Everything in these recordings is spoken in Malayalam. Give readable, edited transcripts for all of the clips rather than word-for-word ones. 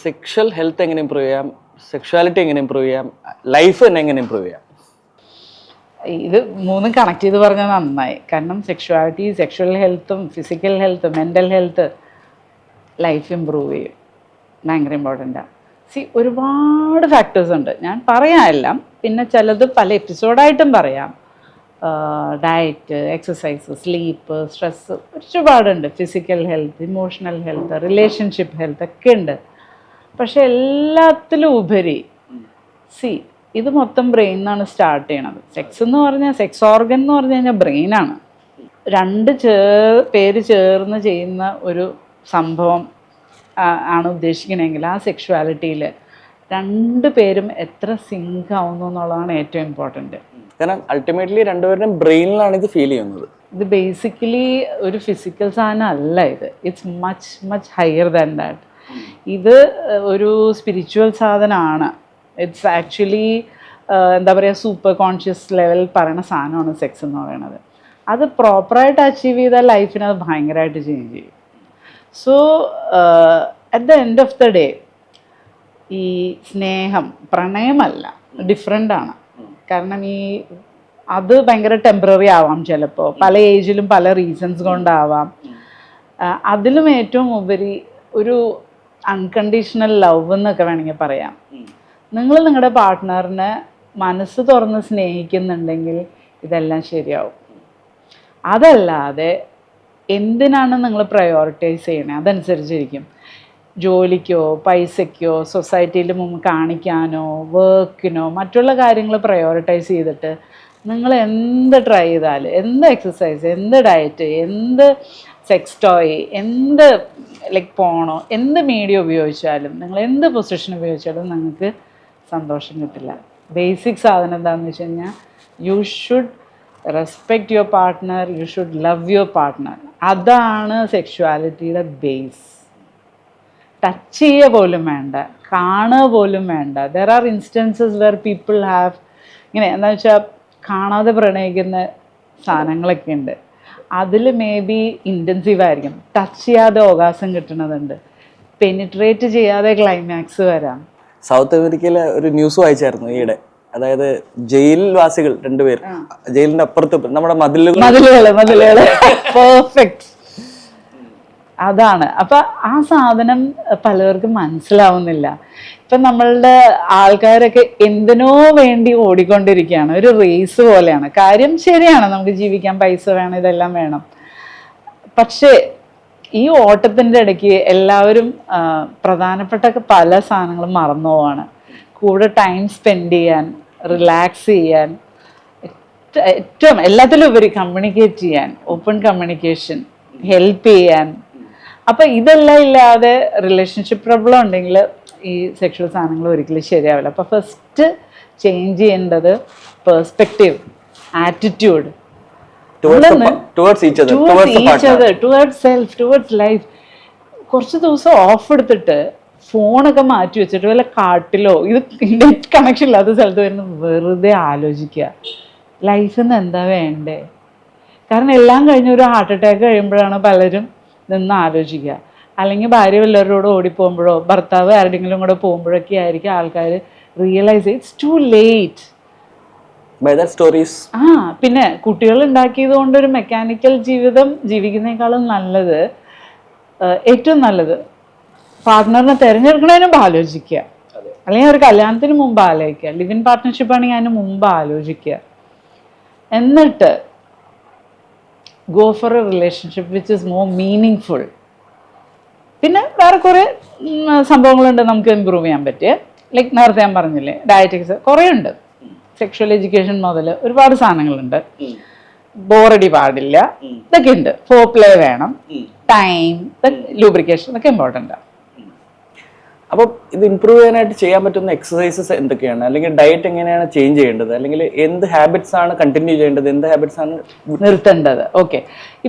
സെക്ഷൽ ഹെൽത്ത് എങ്ങനെ ഇമ്പ്രൂവ് ചെയ്യാം, സെക്ഷുവാലിറ്റി എങ്ങനെ ഇമ്പ്രൂവ് ചെയ്യാം, ലൈഫ് തന്നെ എങ്ങനെ ഇമ്പ്രൂവ് ചെയ്യാം? ഇത് മൂന്നും കണക്ട് ചെയ്ത് പറഞ്ഞാൽ നന്നായി. കാരണം സെക്ഷുവാലിറ്റി, സെക്ഷൽ ഹെൽത്തും physical health, mental health, life improve ചെയ്യും. ഭയങ്കര ഇമ്പോർട്ടൻ്റാണ്. ഒരുപാട് ഫാക്ടേഴ്സ് ഉണ്ട്, ഞാൻ പറയാം എല്ലാം. പിന്നെ ചിലത് പല എപ്പിസോഡായിട്ടും പറയാം. ഡയറ്റ്, എക്സസൈസ്, സ്ലീപ്പ്, സ്ട്രെസ്സ്, ഒരുപാടുണ്ട്. Physical health, emotional health, relationship health ഒക്കെ ഉണ്ട്. പക്ഷെ എല്ലാത്തിലും ഉപരി ഇത് മൊത്തം ബ്രെയിൻ നിന്നാണ് സ്റ്റാർട്ട് ചെയ്യണത്. സെക്സ് എന്ന് പറഞ്ഞാൽ, സെക്സ് ഓർഗൻ എന്ന് പറഞ്ഞു കഴിഞ്ഞാൽ ബ്രെയിനാണ്. രണ്ട് പേര് ചേർന്ന് ചെയ്യുന്ന ഒരു സംഭവം ആണ് ഉദ്ദേശിക്കണമെങ്കിൽ ആ സെക്ഷുവാലിറ്റിയിൽ രണ്ട് പേരും എത്ര സിങ്ക് ആവുന്നു എന്നുള്ളതാണ് ഏറ്റവും ഇമ്പോർട്ടൻറ്റ്. കാരണം അൾട്ടിമേറ്റ്ലി രണ്ടുപേരുടെയും ബ്രെയിനിലാണ് ഇത് ഫീൽ ചെയ്യുന്നത്. ഇത് ബേസിക്കലി ഒരു ഫിസിക്കൽ സാധനം അല്ല. It's much much higher than that. ഇത് ഒരു സ്പിരിച്വൽ സാധനമാണ്. ഇറ്റ്സ് ആക്ച്വലി എന്താ പറയുക, സൂപ്പർ കോൺഷ്യസ് ലെവൽ പറയുന്ന സാധനമാണ് സെക്സ് എന്ന് പറയുന്നത്. അത് പ്രോപ്പറായിട്ട് അച്ചീവ് ചെയ്താൽ ലൈഫിനെ അത് ഭയങ്കരമായിട്ട് ചേഞ്ച് ചെയ്യും. So at the end of the day ഈ സ്നേഹം, പ്രണയമല്ല, ഡിഫറെൻ്റാണ്. കാരണം അത് ഭയങ്കര ടെമ്പററി ആവാം, ചിലപ്പോൾ പല ഏജിലും പല റീസൺസ് കൊണ്ടാവാം. അതിലും ഏറ്റവും ഉപരി ഒരു അൺകണ്ടീഷണൽ ലവ് എന്നൊക്കെ വേണമെങ്കിൽ പറയാം. നിങ്ങൾ നിങ്ങളുടെ പാർട്ട്ണറിനെ മനസ്സ് തുറന്ന് സ്നേഹിക്കുന്നുണ്ടെങ്കിൽ ഇതെല്ലാം ശരിയാവും. അതല്ലാതെ എന്തിനാണ് നിങ്ങൾ പ്രയോറിറ്റൈസ് ചെയ്യണേ അതനുസരിച്ചിരിക്കും. ജോലിക്കോ പൈസയ്ക്കോ സൊസൈറ്റിയിൽ മുമ്പ് കാണിക്കാനോ വർക്കിനോ മറ്റുള്ള കാര്യങ്ങൾ പ്രയോറിറ്റൈസ് ചെയ്തിട്ട് നിങ്ങൾ എന്ത് ട്രൈ ചെയ്താൽ, എന്ത് എക്സസൈസ്, എന്ത് ഡയറ്റ്, എന്ത് സെക്സ് ടോയ്, എന്ത് പോണോ, എന്ത് മീഡിയ ഉപയോഗിച്ചാലും, നിങ്ങൾ എന്ത് പൊസിഷൻ ഉപയോഗിച്ചാലും നിങ്ങൾക്ക് സന്തോഷം കിട്ടില്ല. ബേസിക് സാധനം എന്താണെന്ന് വെച്ച് കഴിഞ്ഞാൽ you should respect your partner, you should love your partner. അതാണ് സെക്ഷുവാലിറ്റിയുടെ ബേസ്. ടച്ച് ചെയ്യുക പോലും വേണ്ട, കാണുക പോലും വേണ്ട. There are instances where people have ഇങ്ങനെ എന്താ വെച്ചാൽ കാണാതെ പ്രണയിക്കുന്ന സാധനങ്ങളൊക്കെ ഉണ്ട്. അതിൽ മേ ബി ഇൻറ്റൻസീവ് ആയിരിക്കും. ടച്ച് ചെയ്യാതെ അവകാശം കിട്ടുന്നതുണ്ട്, പെനിട്രേറ്റ് ചെയ്യാതെ ക്ലൈമാക്സ് വരാം. സൗത്ത് അമേരിക്കയിലെ ഒരു ന്യൂസ് വായിച്ചായിരുന്നു ഈയിടെ. അതായത് ജയിൽവാസികൾ രണ്ടുപേർ ജയിലിന്റെ അപ്പുറത്ത് നമ്മുടെ മതിലുകൾ പെർഫെക്റ്റ്. അതാണ്. അപ്പൊ ആ സാധനം പലർക്കും മനസ്സിലാവുന്നില്ല. ഇപ്പൊ നമ്മളുടെ ആൾക്കാരൊക്കെ എന്തിനോ വേണ്ടി ഓടിക്കൊണ്ടിരിക്കുകയാണ്, ഒരു റേസ് പോലെയാണ്. കാര്യം ശരിയാണ്, നമുക്ക് ജീവിക്കാൻ പൈസ വേണം, ഇതെല്ലാം വേണം. പക്ഷേ ഈ ഓട്ടത്തിൻ്റെ ഇടയ്ക്ക് എല്ലാവരും പ്രധാനപ്പെട്ട പല സാധനങ്ങളും മറന്നു പോവാണ്. കൂടെ ടൈം സ്പെൻഡ് ചെയ്യാൻ, റിലാക്സ് ചെയ്യാൻ, ഏറ്റവും എല്ലാത്തിലും ഉപരി കമ്മ്യൂണിക്കേറ്റ് ചെയ്യാൻ, ഓപ്പൺ കമ്മ്യൂണിക്കേഷൻ, ഹെൽപ്പ് ചെയ്യാൻ. അപ്പം ഇതെല്ലാം ഇല്ലാതെ റിലേഷൻഷിപ്പ് പ്രോബ്ലം ഉണ്ടെങ്കിൽ ഈ സെക്ഷൽ സാധനങ്ങൾ ഒരിക്കലും ശരിയാവില്ല. അപ്പോൾ ഫസ്റ്റ് ചേഞ്ച് ചെയ്യേണ്ടത് perspective, attitude, towards self, towards life. കുറച്ച് ദിവസം ഓഫ് എടുത്തിട്ട് ഫോണൊക്കെ മാറ്റി വെച്ചിട്ട് വല്ല കാട്ടിലോ, ഇത് നെറ്റ് കണക്ഷൻ ഇല്ലാത്ത സ്ഥലത്ത് വരുന്ന വെറുതെ ആലോചിക്കുക ലൈഫിൽ നിന്ന് എന്താ വേണ്ടേ. കാരണം എല്ലാം കഴിഞ്ഞ് ഒരു ഹാർട്ട് അറ്റാക്ക് കഴിയുമ്പോഴാണ് പലരും നിന്ന് ആലോചിക്കുക. അല്ലെങ്കിൽ ഭാര്യ വല്ലവരോട് ഓടിപ്പോകുമ്പോഴോ ഭർത്താവ് ആരുടെങ്കിലും കൂടെ പോകുമ്പോഴൊക്കെ ആയിരിക്കും ആൾക്കാർ റിയലൈസ് ഇറ്റ്സ് ടു ലേറ്റ്. പിന്നെ കുട്ടികൾ ഉണ്ടാക്കിയത് കൊണ്ട് ഒരു മെക്കാനിക്കൽ ജീവിതം ജീവിക്കുന്നതിനേക്കാളും നല്ലത്, ഏറ്റവും നല്ലത് പാർട്ട്ണറിനെ തിരഞ്ഞെടുക്കണതിന് മുമ്പ് ആലോചിക്കുക. അല്ലെങ്കിൽ ഒരു കല്യാണത്തിന് മുമ്പ് ആലോചിക്കുക. ലിവ് ഇൻ പാർട്ട്ണർഷിപ്പ് ആണെങ്കിൽ അതിന് മുമ്പ് ആലോചിക്കുക. എന്നിട്ട് go for A relationship which is more meaning full. പിന്നെ വേറെ കുറേ സംഭവങ്ങളുണ്ട് നമുക്ക് ഇമ്പ്രൂവ് ചെയ്യാൻ പറ്റിയ. നേരത്തെ ഞാൻ പറഞ്ഞില്ലേ, ഡയറ്റിക്സ് കുറേ ഉണ്ട്. സെക്ഷൽ എഡ്യൂക്കേഷൻ മുതൽ ഒരുപാട് സാധനങ്ങളുണ്ട്. ബോറടി പാടില്ല, ഇതൊക്കെ ഉണ്ട്. ഫോർപ്ലേ വേണം, ടൈം, ലൂബ്രിക്കേഷൻ, ഇതൊക്കെ ഇമ്പോർട്ടൻ്റ് ആണ്. അപ്പം ഇത് ഇമ്പ്രൂവ് ചെയ്യാനായിട്ട് ചെയ്യാൻ പറ്റുന്ന എക്സസൈസസ് എന്തൊക്കെയാണ്, അല്ലെങ്കിൽ ഡയറ്റ് എങ്ങനെയാണ് ചേഞ്ച് ചെയ്യേണ്ടത്, അല്ലെങ്കിൽ എന്ത് ഹാബിറ്റ്സ് ആണ് കണ്ടിന്യൂ ചെയ്യേണ്ടത്, എന്ത് ഹാബിറ്റ്സ് ആണ് നിർത്തേണ്ടത്? ഓക്കെ,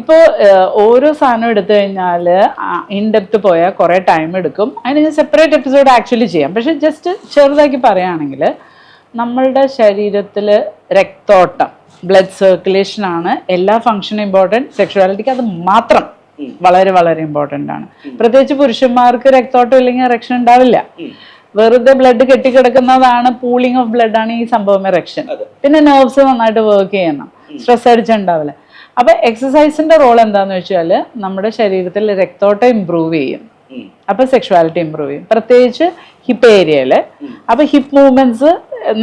ഇപ്പോൾ ഓരോ സാധനം എടുത്തു കഴിഞ്ഞാൽ ഇൻ ഡെപ്ത് പോയാൽ കുറേ ടൈം എടുക്കും. അതിന് സെപ്പറേറ്റ് എപ്പിസോഡ് ആക്ച്വലി ചെയ്യാം. പക്ഷെ ജസ്റ്റ് ചെറുതാക്കി പറയുകയാണെങ്കിൽ നമ്മളുടെ ശരീരത്തിൽ രക്തോട്ടം, ബ്ലഡ് സർക്കുലേഷനാണ് എല്ലാ ഫങ്ഷനും ഇമ്പോർട്ടൻറ്റ്. സെക്ഷുവാലിറ്റിക്ക് അത് മാത്രം വളരെ വളരെ ഇമ്പോർട്ടൻ്റ് ആണ്. പ്രത്യേകിച്ച് പുരുഷന്മാർക്ക് രക്തോട്ടം ഇല്ലെങ്കിൽ എറക്ഷൻ ഉണ്ടാവില്ല. വെറുതെ ബ്ലഡ് കെട്ടിക്കിടക്കുന്നതാണ്, പൂളിംഗ് ഓഫ് ബ്ലഡ് ആണ് ഈ സംഭവം എറക്ഷൻ. പിന്നെ നെർവ്സ് നന്നായിട്ട് വർക്ക് ചെയ്യണം, സ്ട്രെസ് അടിച്ചുണ്ടാവില്ല. അപ്പൊ എക്സസൈസിന്റെ റോൾ എന്താന്ന് വെച്ചാൽ നമ്മുടെ ശരീരത്തിൽ രക്തോട്ടം ഇമ്പ്രൂവ് ചെയ്യും, അപ്പൊ സെക്ഷുവാലിറ്റി ഇമ്പ്രൂവ് ചെയ്യും, പ്രത്യേകിച്ച് ഹിപ്പ് ഏരിയയില്. അപ്പൊ ഹിപ്പ് മൂവ്മെന്റ്സ്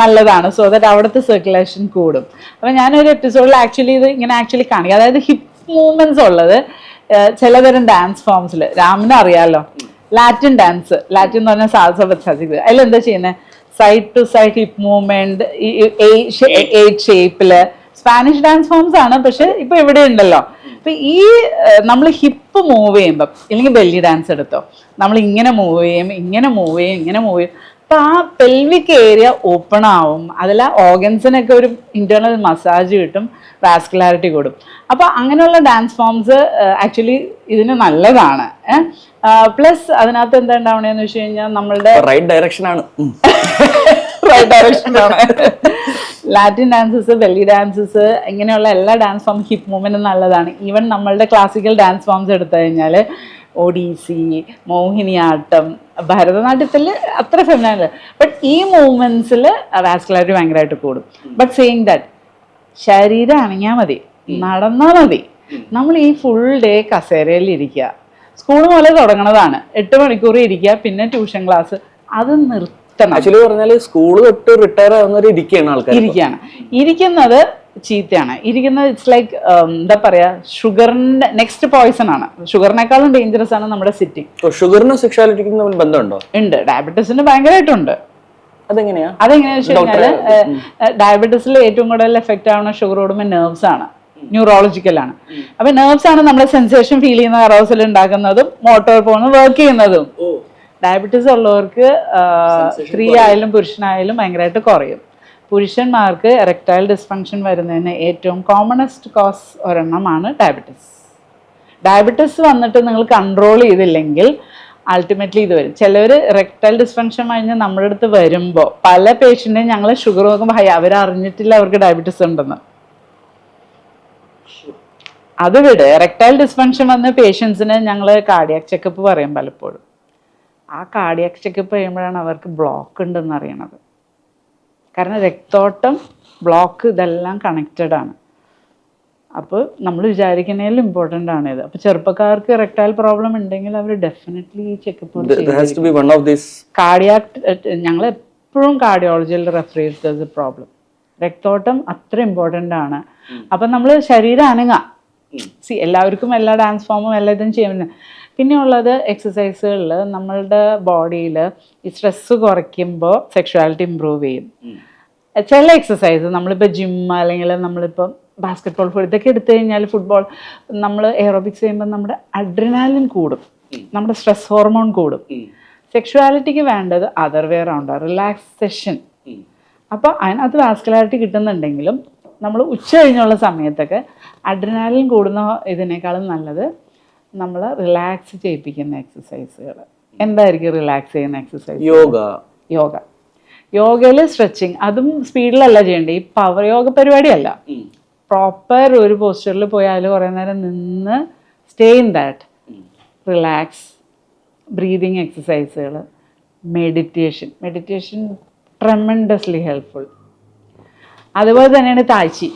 നല്ലതാണ്, സോ ദാറ്റ് അവിടുത്തെ സർക്കുലേഷൻ കൂടും. അപ്പൊ ഞാനൊരു എപ്പിസോഡിൽ ആക്ച്വലി ഇത് ഇങ്ങനെ കാണിക്കുക, അതായത് ഹിപ്പ് മൂവ്മെന്റ്സ് ഉള്ളത് ചിലതരം ഡാൻസ് ഫോംസിൽ. രാമിനെ അറിയാലോ, ലാറ്റിൻ ഡാൻസ്. ലാറ്റിൻ എന്ന് പറഞ്ഞാൽ സാൽസ പച്ചാസിക്. അതിലെന്താ ചെയ്യുന്നത്? Side to side hip movement, eight ഷേപ്പില്. സ്പാനിഷ് ഡാൻസ് ഫോംസ് ആണ്, പക്ഷെ ഇപ്പൊ ഇവിടെ ഉണ്ടല്ലോ. അപ്പൊ ഈ നമ്മൾ ഹിപ്പ് മൂവ് ചെയ്യുമ്പോൾ, ഇല്ലെങ്കിൽ ബെല്ലി ഡാൻസ് എടുത്തോ, നമ്മൾ ഇങ്ങനെ മൂവ് ചെയ്യും, ഇങ്ങനെ മൂവ് ചെയ്യും, ഇങ്ങനെ മൂവ് ചെയ്യും. അപ്പൊ ആ പെൽവിക് ഏരിയ ഓപ്പൺ ആവും, അതിൽ ഓർഗൻസിനൊക്കെ ഒരു ഇന്റേണൽ മസാജ് കിട്ടും, വാസ്കുലാരിറ്റി കൂടും. അപ്പൊ അങ്ങനെയുള്ള ഡാൻസ് ഫോംസ് ആക്ച്വലി ഇതിന് നല്ലതാണ്. പ്ലസ് അതിനകത്ത് എന്താ ഉണ്ടാവണേന്ന് വെച്ച് കഴിഞ്ഞാൽ നമ്മളുടെ റൈറ്റ് ഡയറക്ഷൻ ആണ്. ലാറ്റിൻ ഡാൻസസ്, ബെല്ലി ഡാൻസസ്, ഇങ്ങനെയുള്ള എല്ലാ ഡാൻസ് ഫോം ഹിപ്പ് മൂവ്മെന്റും നല്ലതാണ്. ഈവൻ നമ്മളുടെ ക്ലാസിക്കൽ ഡാൻസ് ഫോംസ് എടുത്തു കഴിഞ്ഞാൽ ഒഡീസി, മോഹിനിയാട്ടം, ഭരതനാട്യത്തിൽ അത്ര ഫെമിനല്ല, ബട്ട് ഈ മൂവ്മെന്റ്സിൽ വാസ്കുലാരിറ്റി ഭയങ്കരമായിട്ട് കൂടും. ബട്ട് സെയിങ് ദാറ്റ് ശരീരം അനങ്ങിയാൽ മതി, നടന്നാൽ മതി. നമ്മൾ ഈ ഫുൾ ഡേ കസേരയിൽ ഇരിക്കുക, സ്കൂൾ മുതലേ തുടങ്ങണതാണ്. 8 മണിക്കൂർ ഇരിക്കുക, പിന്നെ ട്യൂഷൻ ക്ലാസ്, അത് നിർത്തണം. ആക്ച്വലി പറഞ്ഞാൽ സ്കൂൾ തൊട്ട് റിട്ടയർ ആവുന്നവരെ ഇരിക്കുന്നത് ചീത്തയാണ്. ഇരിക്കുന്നത് ഇറ്റ്സ് ലൈക്ക് എന്താ പറയാ, ഷുഗറിന്റെ നെക്സ്റ്റ് പോയിസൺ ആണ്. ഷുഗറിനേക്കാളും ഡേഞ്ചറസ് ആണ് നമ്മുടെ സിറ്റിംഗ്. ഷുഗറിനും സെക്ഷുവാലിറ്റിക്കും തമ്മിൽ ബന്ധമുണ്ടോ? ഉണ്ട്, ഡയബറ്റീസിന് ഭയങ്കരമായിട്ടുണ്ട്. അതെങ്ങനെയാ വെച്ച് കഴിഞ്ഞാല് ഡയബറ്റീസിൽ ഏറ്റവും കൂടുതൽ എഫക്ട് ആവുന്ന ഷുഗർ കൂടുമ്പോൾ നെർവ്സ് ആണ്, ന്യൂറോളജിക്കലാണ്. അപ്പൊ നെർവ്സ് ആണ് നമ്മുടെ സെൻസേഷൻ ഫീൽ ചെയ്യുന്ന, അറോസൽ ഉണ്ടാക്കുന്നതും മോട്ടോർ പോകുന്നതും വർക്ക് ചെയ്യുന്നതും. ഡയബറ്റീസ് ഉള്ളവർക്ക് സ്ത്രീ ആയാലും പുരുഷനായാലും ഭയങ്കരമായിട്ട് കുറയും. പുരുഷന്മാർക്ക് എറക്ടൈൽ ഡിസ്ഫങ്ഷൻ വരുന്നതിന് ഏറ്റവും കോമണസ്റ്റ് കോസ് ഒരെണ്ണമാണ് ഡയബറ്റീസ്. ഡയബറ്റീസ് വന്നിട്ട് നിങ്ങൾ കൺട്രോൾ ചെയ്തില്ലെങ്കിൽ അൾട്ടിമേറ്റ്ലി ഇത് വരും. ചിലവർ എറക്ടൈൽ ഡിസ്ഫങ്ഷൻ കഴിഞ്ഞ് നമ്മുടെ അടുത്ത് വരുമ്പോൾ പല പേഷ്യൻറ്റിനും ഞങ്ങൾ ഷുഗർ നോക്കുമ്പോൾ അവരറിഞ്ഞിട്ടില്ല അവർക്ക് ഡയബറ്റീസ് ഉണ്ടെന്ന്. അത് വിട്, എറക്ടൈൽ ഡിസ്ഫങ്ഷൻ വന്ന പേഷ്യൻസിന് ഞങ്ങൾ കാർഡിയാക് ചെക്കപ്പ് പറയും പലപ്പോഴും. ആ കാർഡിയാക് ചെക്കപ്പ് ചെയ്യുമ്പോഴാണ് അവർക്ക് ബ്ലോക്ക് ഉണ്ടെന്ന് അറിയണത്. കാരണം രക്തോട്ടം, ബ്ലോക്ക്, ഇതെല്ലാം കണക്റ്റഡ് ആണ്. അപ്പോൾ നമ്മൾ വിചാരിക്കുന്നതിലും ഇമ്പോർട്ടൻ്റ് ആണ് ഇത്. അപ്പോൾ ചെറുപ്പക്കാർക്ക് എറക്ടൈൽ പ്രോബ്ലം ഉണ്ടെങ്കിൽ അവർ ഡെഫിനറ്റ്ലി ഈ ചെക്കപ്പ്. കാർഡിയാക് ഞങ്ങൾ എപ്പോഴും കാർഡിയോളജിയിൽ റെഫർ ചെയ്തത് പ്രോബ്ലം. രക്തോട്ടം അത്ര ഇമ്പോർട്ടൻ്റ് ആണ്. അപ്പം നമ്മൾ ശരീരം അനങ്ങാം. എല്ലാവർക്കും എല്ലാ ഡാൻസ് ഫോമും എല്ലാ ഇതും ചെയ്യുന്നത്. പിന്നെ ഉള്ളത് എക്സസൈസുകളിൽ നമ്മളുടെ ബോഡിയിൽ ഈ സ്ട്രെസ് കുറയ്ക്കുമ്പോൾ സെക്ഷുവാലിറ്റി ഇമ്പ്രൂവ് ചെയ്യും. ചില എക്സസൈസ് നമ്മളിപ്പോൾ ജിം അല്ലെങ്കിൽ നമ്മളിപ്പോൾ ബാസ്കറ്റ്ബോൾ, ഇതൊക്കെ എടുത്തു കഴിഞ്ഞാൽ, ഫുട്ബോൾ, നമ്മൾ എയറോബിക്സ് ചെയ്യുമ്പോൾ നമ്മുടെ അഡ്രിനാലിൻ കൂടും, നമ്മുടെ സ്ട്രെസ് ഹോർമോൺ കൂടും. സെക്ഷുവാലിറ്റിക്ക് വേണ്ടത് അതർ വേ റൗണ്ട്, റിലാക്സേഷൻ. അപ്പോൾ അതിനകത്ത് വാസ്കുലാരിറ്റി കിട്ടുന്നുണ്ടെങ്കിലും നമ്മൾ ഉച്ച കഴിഞ്ഞുള്ള സമയത്തൊക്കെ അഡ്രിനാലിൻ കൂടുന്ന ഇതിനേക്കാളും നല്ലത് നമ്മൾ റിലാക്സ് ചെയ്യിപ്പിക്കുന്ന എക്സസൈസുകൾ. എന്തായിരിക്കും റിലാക്സ് ചെയ്യുന്ന എക്സസൈസ്? യോഗയിൽ സ്ട്രെച്ചിങ്, അതും സ്പീഡിലല്ല ചെയ്യേണ്ടത്. ഈ പവർ യോഗ പരിപാടിയല്ല, പ്രോപ്പർ ഒരു പോസ്റ്ററിൽ പോയാൽ കുറേ നേരം നിന്ന് stay in that, relax, breathing എക്സസൈസുകൾ, മെഡിറ്റേഷൻ ട്രെമൻഡസ്ലി ഹെൽപ്ഫുൾ. അതുപോലെ തന്നെയാണ് തായ്ച്ചി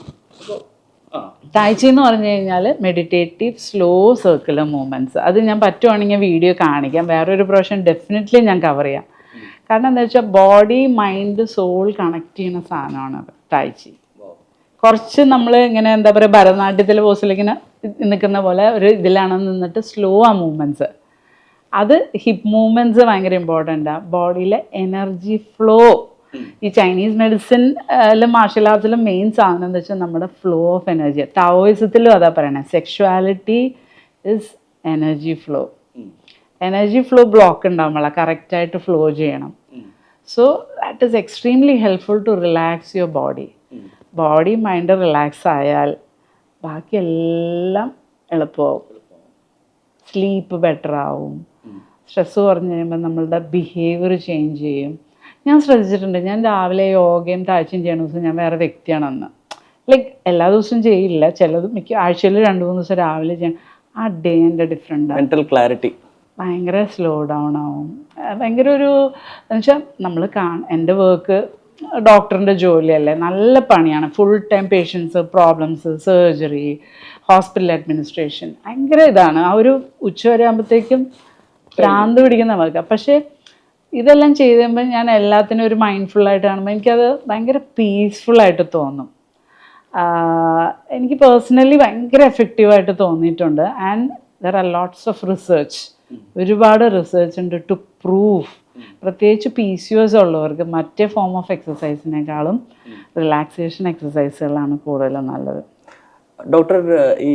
എന്ന് പറഞ്ഞു കഴിഞ്ഞാൽ മെഡിറ്റേറ്റീവ് സ്ലോ സർക്കുലർ മൂവ്മെൻറ്റ്സ്. അത് ഞാൻ പറ്റുവാണെങ്കിൽ വീഡിയോ കാണിക്കാം, വേറൊരു പ്രാവശ്യം ഡെഫിനറ്റ്ലി ഞാൻ കവർ ചെയ്യാം. കാരണം എന്താ വെച്ചാൽ ബോഡി, മൈൻഡ്, സോൾ കണക്ട് ചെയ്യുന്ന സാധനമാണ് അത് തായ്ച്ചി. കുറച്ച് നമ്മൾ ഇങ്ങനെ എന്താ പറയുക, ഭരതനാട്യത്തിലെ പോസിലിങ്ങനെ നിൽക്കുന്ന പോലെ ഒരു ഇതിലാണ് നിന്നിട്ട് സ്ലോ ആ മൂവ്മെൻറ്റ്സ്. അത് ഹിപ്പ് മൂവ്മെൻറ്റ്സ് ഭയങ്കര ഇമ്പോർട്ടൻ്റാണ്. ബോഡിയിലെ എനർജി ഫ്ലോ, ഈ ചൈനീസ് മെഡിസിനിലും മാർഷ്യൽ ആർട്സിലും മെയിൻ സാധനം എന്താ വെച്ചാൽ നമ്മുടെ ഫ്ലോ ഓഫ് എനർജി. ടാവോയിസത്തിലും അതാ പറയണേ, sexuality is energy flow. Energy flow block ഉണ്ടാകുമ്പോൾ കറക്റ്റായിട്ട് ഫ്ലോ ചെയ്യണം. So that is extremely helpful to relax your body. Body mind relax ആയാൽ ബാക്കി എല്ലാം എളുപ്പമാവും. സ്ലീപ്പ് ബെറ്റർ ആവും, സ്ട്രെസ് കുറഞ്ഞ് കഴിയുമ്പോൾ നമ്മളുടെ ബിഹേവിയർ ചേഞ്ച് ചെയ്യും. ഞാൻ ശ്രദ്ധിച്ചിട്ടുണ്ട്, ഞാൻ രാവിലെ യോഗയും താഴ്ചയും ചെയ്യണ ദിവസം ഞാൻ വേറെ വ്യക്തിയാണെന്ന്. ലൈക്ക് എല്ലാ ദിവസവും ചെയ്യില്ല, ചിലത് ആഴ്ചയിൽ 2-3 ദിവസം രാവിലെ ചെയ്യണം. ആ ഡേ എൻ്റെ ഡിഫറെൻ്റ് ആണ്. മെന്റൽ ക്ലാരിറ്റി ഭയങ്കര സ്ലോ ഡൗൺ ആവും. ഭയങ്കര ഒരു എന്നുവെച്ചാൽ നമ്മൾ എൻ്റെ വർക്ക് ഡോക്ടറിൻ്റെ ജോലിയല്ലേ, നല്ല പണിയാണ്. Full time patients, problems, surgery, hospital administration, ഭയങ്കര ഇതാണ്. ആ ഒരു ഉച്ച വരെ ആകുമ്പോഴത്തേക്കും ഭ്രാന്ത് പിടിക്കുന്ന വർക്ക്. പക്ഷേ ഇതെല്ലാം ചെയ്ത് കഴിയുമ്പോൾ ഞാൻ എല്ലാത്തിനും ഒരു മൈൻഡ്ഫുള്ളായിട്ട് കാണുമ്പോൾ എനിക്കത് ഭയങ്കര പീസ്ഫുള്ളായിട്ട് തോന്നും. എനിക്ക് പേഴ്സണലി ഭയങ്കര എഫക്റ്റീവായിട്ട് തോന്നിയിട്ടുണ്ട്. And there are lots of research, ഒരുപാട് റിസർച്ച് ഉണ്ട് ടു പ്രൂവ്, പ്രത്യേകിച്ച് PCOS ഉള്ളവർക്ക് മറ്റേ ഫോം ഓഫ് എക്സസൈസിനേക്കാളും റിലാക്സേഷൻ എക്സസൈസുകളാണ് കൂടുതലും നല്ലത്. ഡോക്ടർ, ഈ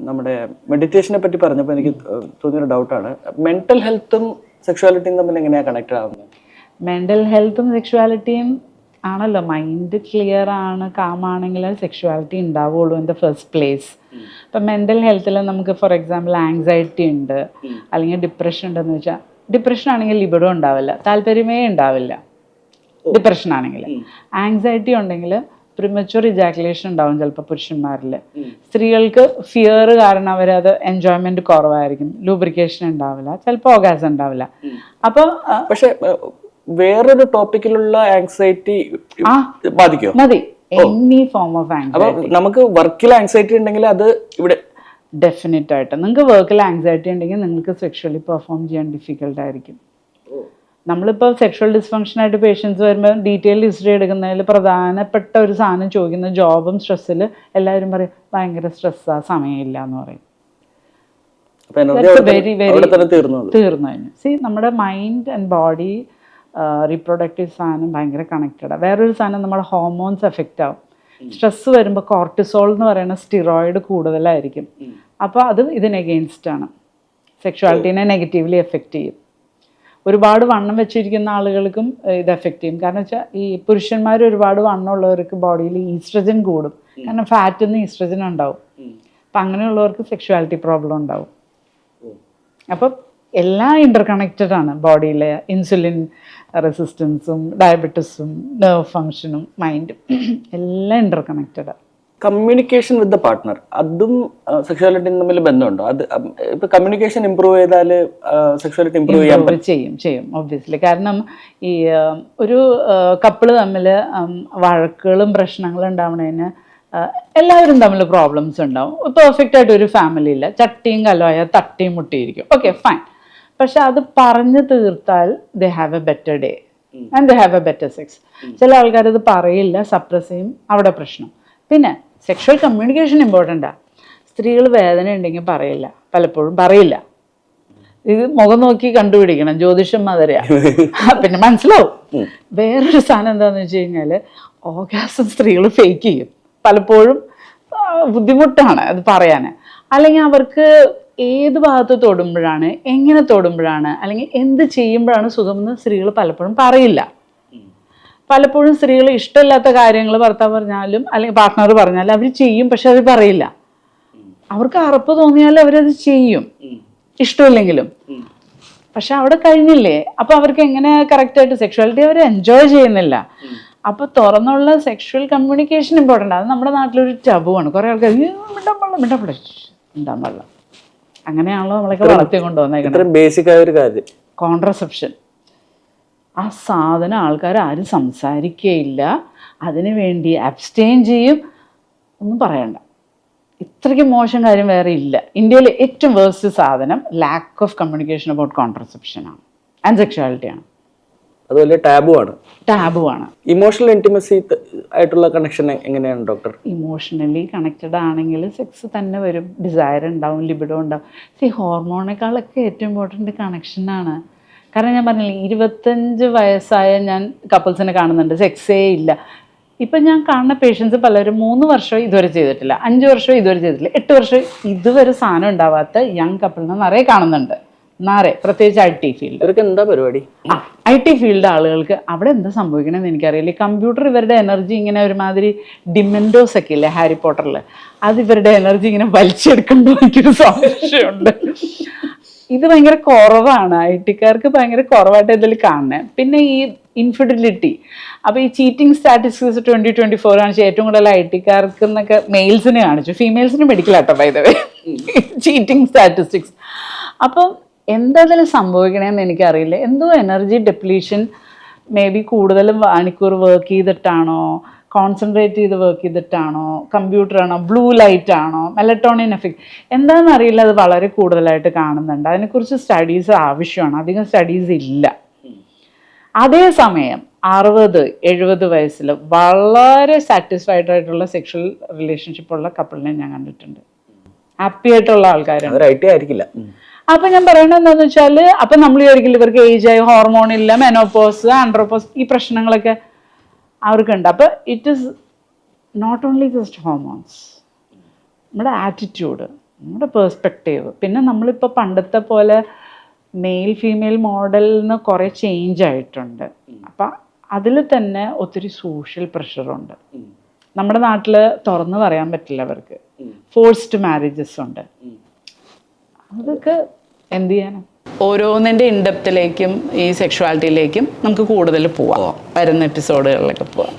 നമ്മുടെ മെഡിറ്റേഷനെ പറ്റി പറഞ്ഞപ്പോൾ എനിക്ക് തോന്നിയൊരു ഡൗട്ടാണ്, മെന്റൽ ഹെൽത്തും സെക്ഷുവാലിറ്റിയും തമ്മിൽ എങ്ങനെയാണ് കണക്റ്റഡ് ആവുന്നത്? മെൻ്റൽ ഹെൽത്തും സെക്ഷുവാലിറ്റിയും ആണല്ലോ, മൈൻഡ് ക്ലിയർ ആണ്, കാമാണെങ്കിൽ സെക്ഷുവാലിറ്റി ഉണ്ടാവുള്ളൂ ഇൻ ദ ഫസ്റ്റ് പ്ലേസ്. ഇപ്പം മെൻ്റൽ ഹെൽത്തിൽ നമുക്ക് ഫോർ എക്സാമ്പിൾ ആങ്സൈറ്റി ഉണ്ട്, അല്ലെങ്കിൽ ഡിപ്രഷൻ ഉണ്ടെന്ന് വെച്ചാൽ, ഡിപ്രഷൻ ആണെങ്കിൽ ലിബിഡോ ഉണ്ടാവില്ല, താല്പര്യമേ ഉണ്ടാവില്ല ഡിപ്രഷൻ ആണെങ്കിൽ. ആങ്സൈറ്റി ഉണ്ടെങ്കിൽ പ്രിമച്വർ ഇജാക്കുലേഷൻ ഉണ്ടാവും ചിലപ്പോൾ പുരുഷന്മാരിൽ. സ്ത്രീകൾക്ക് ഫിയർ കാരണം അവരത് എൻജോയ്മെന്റ് കുറവായിരിക്കും, ലൂബ്രിക്കേഷൻ ഉണ്ടാവില്ല, ചിലപ്പോൾ ഓർഗാസം ഉണ്ടാവില്ല. അപ്പോൾ പക്ഷെ വേറൊരു ടോപ്പിക്കിലുള്ള ആങ്സൈറ്റി ബാധിക്കോ? മതി, എനി ഫോം ഓഫ് ആങ്സൈറ്റി. നമുക്ക് വർക്കിൽ ആങ്സൈറ്റി ഉണ്ടെങ്കിൽ അത് ഇവിടെ ഡെഫിനറ്റ് ആയിട്ട് നിങ്ങൾക്ക് വർക്കിൽ ആങ്സൈറ്റി ഉണ്ടെങ്കിൽ നിങ്ങൾക്ക് സെക്ഷുവലി പെർഫോം ചെയ്യാൻ ഡിഫിക്കൽട്ട് ആയിരിക്കും. നമ്മളിപ്പോൾ സെക്ഷുവൽ ഡിസ്ഫങ്ഷനായിട്ട് പേഷ്യൻസ് വരുമ്പോൾ ഡീറ്റെയിൽ ഹിസ്റ്ററി എടുക്കുന്നതിൽ പ്രധാനപ്പെട്ട ഒരു സാധനം ചോദിക്കുന്ന ജോബും സ്ട്രെസ്സിൽ എല്ലാവരും പറയും ഭയങ്കര സ്ട്രെസ്സാണ്, സമയമില്ല എന്ന് പറയും. തീർന്നു അതിന്. സി, നമ്മുടെ മൈൻഡ് ആൻഡ് ബോഡി റീപ്രൊഡക്റ്റീവ് സാധനം ഭയങ്കര കണക്റ്റഡാണ്. വേറൊരു സാധനം നമ്മുടെ ഹോർമോൺസ് എഫക്റ്റ് ആവും. സ്ട്രെസ്സ് വരുമ്പോൾ കോർട്ടിസോൾ എന്ന് പറയുന്ന സ്റ്റിറോയിഡ് കൂടുതലായിരിക്കും. അപ്പോൾ അത് ഇതിന് എഗെയിൻസ്റ്റ് ആണ്, സെക്ഷുവാലിറ്റീനെ നെഗറ്റീവ്ലി എഫക്റ്റ് ചെയ്യും. ഒരുപാട് വണ്ണം വെച്ചിരിക്കുന്ന ആളുകൾക്കും ഇത് എഫക്റ്റ് ചെയ്യും. കാരണം വെച്ചാൽ ഈ പുരുഷന്മാർ ഒരുപാട് വണ്ണമുള്ളവർക്ക് ബോഡിയിൽ ഈസ്ട്രജൻ കൂടും, കാരണം ഫാറ്റിൽ നിന്ന് ഈസ്ട്രജൻ ഉണ്ടാവും. അപ്പം അങ്ങനെയുള്ളവർക്ക് സെക്ഷുവാലിറ്റി പ്രോബ്ലം ഉണ്ടാവും. അപ്പം എല്ലാം ഇൻ്റർ കണക്റ്റഡ് ആണ് ബോഡിയിലെ. ഇൻസുലിൻ റെസിസ്റ്റൻസും ഡയബറ്റിസും നെർവ് ഫങ്ഷനും മൈൻഡും എല്ലാം ഇൻ്റർ കണക്റ്റഡാണ്. കമ്മ്യൂണിക്കേഷൻ വിത്ത് ദ പാർട്ട്ണർ, അതും സെക്ഷുവാലിറ്റിയും തമ്മിൽ ബന്ധമുണ്ടോ? അത് ഇപ്പൊ കമ്മ്യൂണിക്കേഷൻ ഇമ്പ്രൂവ് ചെയ്താൽ സെക്ഷുവാലിറ്റി ഇമ്പ്രൂവ് ചെയ്യും ഒബ്വിയസ്ലി. കാരണം ഈ ഒരു കപ്പിള് തമ്മിൽ വഴക്കുകളും പ്രശ്നങ്ങളും ഉണ്ടാവണതിന് എല്ലാവരും തമ്മിൽ പ്രോബ്ലംസ് ഉണ്ടാവും. പെർഫെക്റ്റ് ആയിട്ട് ഒരു ഫാമിലി ഇല്ല, ചട്ടിയും കലമായ തട്ടിയും മുട്ടിയിരിക്കും, ഓക്കെ ഫൈൻ. പക്ഷെ അത് പറഞ്ഞു തീർത്താൽ they have A better day and they have A better sex. ചില ആൾക്കാർ ഇത് പറയില്ല, സപ്രസ് ചെയ്യും, അവിടെ പ്രശ്നം. പിന്നെ സെക്ഷൽ കമ്മ്യൂണിക്കേഷൻ ഇമ്പോർട്ടൻ്റാണ്. സ്ത്രീകൾ വേദന ഉണ്ടെങ്കിൽ പറയില്ല, പലപ്പോഴും പറയില്ല. ഇത് മുഖം നോക്കി കണ്ടുപിടിക്കണം, ജ്യോതിഷം മധുരയാ, പിന്നെ മനസ്സിലാവും. വേറൊരു സാധനം എന്താണെന്ന് വെച്ച് കഴിഞ്ഞാൽ ഓർഗാസം സ്ത്രീകൾ ഫേക്ക് ചെയ്യും. പലപ്പോഴും ബുദ്ധിമുട്ടാണ് അത് പറയാൻ. അല്ലെങ്കിൽ അവർക്ക് ഏത് ഭാഗത്ത് തൊടുമ്പോഴാണ്, എങ്ങനെ തൊടുമ്പോഴാണ്, അല്ലെങ്കിൽ എന്ത് ചെയ്യുമ്പോഴാണ് സുഖമെന്ന് സ്ത്രീകൾ പലപ്പോഴും പറയില്ല. പലപ്പോഴും സ്ത്രീകൾ ഇഷ്ടമില്ലാത്ത കാര്യങ്ങൾ ഭർത്താവ് പറഞ്ഞാലും അല്ലെങ്കിൽ പാർട്ട്ണർ പറഞ്ഞാലും അവർ ചെയ്യും, പക്ഷെ അത് പറയില്ല. അവർക്ക് അറപ്പ് തോന്നിയാൽ അവരത് ചെയ്യും, ഇഷ്ടമില്ലെങ്കിലും. പക്ഷെ അവിടെ കഴിഞ്ഞില്ലേ, അപ്പൊ അവർക്ക് എങ്ങനെ കറക്റ്റായിട്ട് സെക്ഷുവാലിറ്റി അവർ എൻജോയ് ചെയ്യുന്നില്ല. അപ്പൊ തുറന്നുള്ള സെക്ഷുവൽ കമ്മ്യൂണിക്കേഷൻ ഇമ്പോർട്ടൻ്റ്. അത് നമ്മുടെ നാട്ടിലൊരു ടബുവാണ്. കുറെ ആൾക്കാർ മിണ്ടാൻ പാടില്ല, അങ്ങനെയാണല്ലോ നമ്മളൊക്കെ വളർത്തി കൊണ്ടുവന്നേക്കുന്നത്. കോൺട്രസെപ്ഷൻ ആ സാധനം ആൾക്കാർ ആരും സംസാരിക്കുകയില്ല, അതിനു വേണ്ടി അബ്സ്റ്റെയിൻ ചെയ്യും, ഒന്നും പറയണ്ട. ഇത്രയ്ക്ക് മോശം കാര്യം വേറെ ഇല്ല. ഇന്ത്യയിൽ ഏറ്റവും വേഴ്സ്റ്റ് സാധനം ലാക്ക് ഓഫ് കമ്മ്യൂണിക്കേഷൻ അബൌട്ട് കോൺട്രസെപ്ഷനാണ് ആൻഡ് സെക്ഷുവാലിറ്റിയാണ്. അതുപോലെ ടാബുവാണ്. ഇമോഷണൽ ഇന്റിമസി ആയിട്ടുള്ള കണക്ഷൻ എങ്ങനെയാണ് ഡോക്ടർ? ഇമോഷണലി കണക്റ്റഡ് ആണെങ്കിൽ സെക്സ് തന്നെ വരും, ഡിസയർ ഉണ്ടാവും, ലിബിഡോ ഉണ്ടാവും. ഹോർമോണേക്കാളൊക്കെ ഏറ്റവും ഇമ്പോർട്ടൻ്റ് കണക്ഷനാണ്. കാരണം ഞാൻ പറഞ്ഞില്ലേ, 25 വയസ്സായ ഞാൻ കപ്പിൾസിനെ കാണുന്നുണ്ട്, സെക്സേ ഇല്ല. ഇപ്പം ഞാൻ കാണുന്ന പേഷ്യൻസ് പലരും 3 വർഷം ഇതുവരെ ചെയ്തിട്ടില്ല, 5 വർഷം ഇതുവരെ ചെയ്തിട്ടില്ല, 8 വർഷം ഇതുവരെ സാധനം ഉണ്ടാവാത്ത യങ് കപ്പിളിനെ നിറയെ കാണുന്നുണ്ട്. പ്രത്യേകിച്ച് IT ഫീൽഡ്. ഇവർക്ക് എന്താ പരിപാടി? IT ഫീൽഡ് ആളുകൾക്ക് അവിടെ എന്താ സംഭവിക്കണമെന്ന് എനിക്കറിയില്ല. കമ്പ്യൂട്ടർ ഇവരുടെ എനർജി ഇങ്ങനെ ഒരുമാതിരി ഡിമെൻഡോസ് ഒക്കെ ഇല്ലേ ഹാരി പോട്ടറിൽ, അത് ഇവരുടെ എനർജി ഇങ്ങനെ വലിച്ചെടുക്കുമ്പോൾ എനിക്കൊരു സംശയമുണ്ട്. ഇത് ഭയങ്കര കുറവാണ്, IT-ക്കാർക്ക് ഭയങ്കര കുറവായിട്ട് ഇതിൽ കാണുന്നത്. പിന്നെ ഈ ഇൻഫിഡിലിറ്റി. അപ്പോൾ ഈ ചീറ്റിംഗ് സ്റ്റാറ്റിസ്റ്റിക്സ് 2024 കാണിച്ചു ഏറ്റവും കൂടുതൽ IT-കാർക്ക് എന്നൊക്കെ മെയിൽസിന് കാണിച്ചു, ഫീമെയിൽസിന് മെഡിക്കലാട്ടോ by the way cheating statistics. അപ്പം എന്തതിൽ സംഭവിക്കണമെന്ന് എനിക്കറിയില്ല. എന്തോ എനർജി ഡെപ്ലീഷൻ മേ ബി കൂടുതൽ മണിക്കൂർ വർക്ക് ചെയ്തിട്ടാണോ, കോൺസെൻട്രേറ്റ് ചെയ്ത് വർക്ക് ചെയ്തിട്ടാണോ, കമ്പ്യൂട്ടറാണോ, ബ്ലൂ ലൈറ്റ് ആണോ, മെലറ്റോണിൻ എഫക്റ്റ് എന്താണെന്ന് അറിയില്ല, അത് വളരെ കൂടുതലായിട്ട് കാണുന്നുണ്ട്. അതിനെക്കുറിച്ച് സ്റ്റഡീസ് ആവശ്യമാണ്, അധികം സ്റ്റഡീസ് ഇല്ല. അതേസമയം 60-70 വയസ്സിൽ വളരെ സാറ്റിസ്ഫൈഡ് ആയിട്ടുള്ള സെക്ഷൽ റിലേഷൻഷിപ്പ് ഉള്ള കപ്പിളിനെ ഞാൻ കണ്ടിട്ടുണ്ട്, ഹാപ്പി ആയിട്ടുള്ള ആൾക്കാരാണ്. IT ആയിരിക്കില്ല. അപ്പൊ ഞാൻ പറയണത് എന്താണെന്ന് വെച്ചാൽ, അപ്പൊ നമ്മൾ വിചാരിക്കില്ല ഇവർക്ക് ഏജ് ആയി, ഹോർമോൺ ഇല്ല, മെനോപോസ്, ആൻഡ്രോപോസ്, ഈ പ്രശ്നങ്ങളൊക്കെ അവർക്കുണ്ട്. അപ്പൊ it is not only just hormones, നമ്മുടെ ആറ്റിറ്റ്യൂഡ്, നമ്മുടെ പേഴ്സ്പെക്റ്റീവ്. പിന്നെ നമ്മളിപ്പോൾ പണ്ടത്തെ പോലെ മെയിൽ ഫീമെയിൽ മോഡലിൽ നിന്ന് കുറേ ചേഞ്ച് ആയിട്ടുണ്ട്. അപ്പം അതിൽ തന്നെ ഒത്തിരി സോഷ്യൽ പ്രഷറുണ്ട്. നമ്മുടെ നാട്ടിൽ തുറന്നു പറയാൻ പറ്റില്ല അവർക്ക്, ഫോഴ്സ്ഡ് മാരേജസ് ഉണ്ട്. അതൊക്കെ എന്ത് ചെയ്യാനാണ്? ഓരോന്നിൻ്റെ ഇൻഡെപ്തിലേക്കും ഈ സെക്ഷുവാലിറ്റിയിലേക്കും നമുക്ക് കൂടുതൽ പോവാം, വരുന്ന എപ്പിസോഡുകളിലൊക്കെ പോവാം.